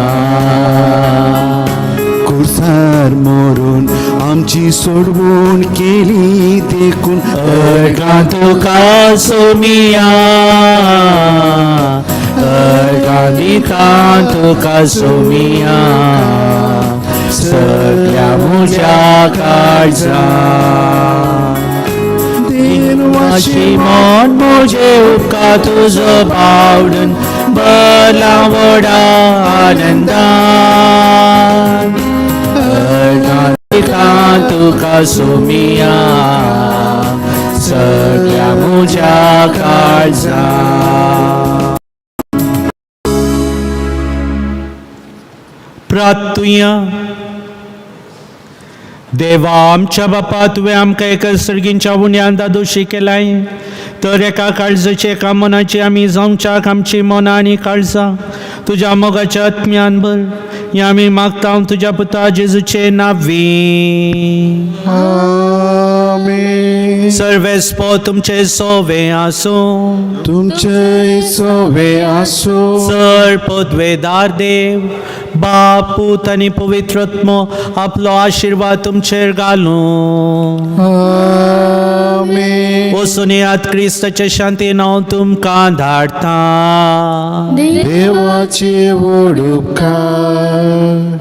कुर्सार मोरून आमची सोडवून केली देखून अडगा तुका सोमिया अडगा तुका सोमिया सगळ्या म्हज्या काळजा देवाची मन म्हजे उपकार तुजो बावडून बला व्हडा आनंदान तुका सोमिया सगळ्या म्हज्या काळजा प्रार्थुया देवा आमच्या बापा तुवें आमकां एका सर्गींच्या उण्यान दोशी केलाय तर एका काळजाची एका मनाची आमी जावच्याक आमची मनां आनी काळजां तुज्या मोगाच्या आत्म्यान भर हें आमी मागता तुज्या पुता जेजूचे नांवी आमेन. सर्वेस्पो तुमचे सोवे आसूं तुमचे सोवे आसो सर्पोद्वेदार देव बाप पूत आनी पवित्रत्म आपलो आशिर्वाद तुमचेर घालूं आमेन. वचून येयात क्रिस्ताचे शांतीन हांव तुमकां धाडटा देवाचे व्हड उपकार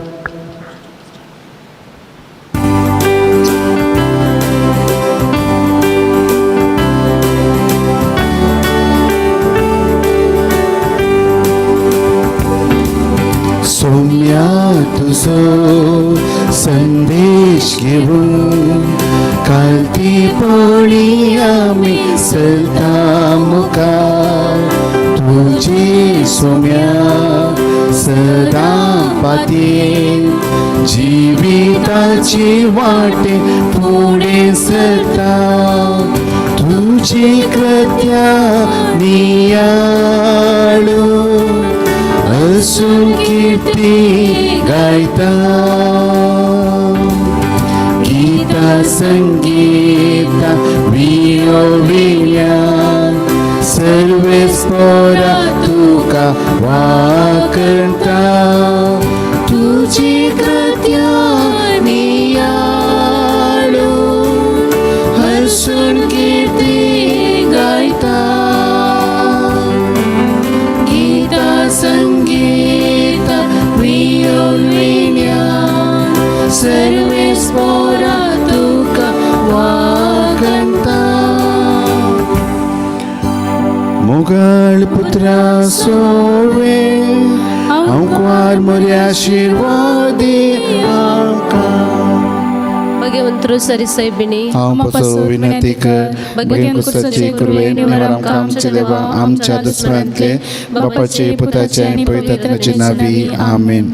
सौम्या तुझो संदेश घेऊन कालती पळी आमी चलता मुखार तुझे सौम्या सदा पातयेन जिविताची वाटे फुडें सरता तुझी कृत्या नियाळू असून कीर्ती गायता गीता संगीता वियोविल्या सर्वे स्पोरा तुका वाकणटा तुझी कृत्या नियाळू हसून कीर्ती गायता गीता संगीत वियोविल्या सर्वे स्पोरा तुका वाकणता मोगल पुत्रा सोवे अंकुर मोरे आशीर्वादी भगवंतरू सरी साहेबिनी हांव विनंती कर भगवान कुसाचे कुरवे निवार आमकां आमचे देवा आमच्या दसऱ्यांतले बापाचे पुताचे आनी पवित्रात्म्याचे नावी आमेन.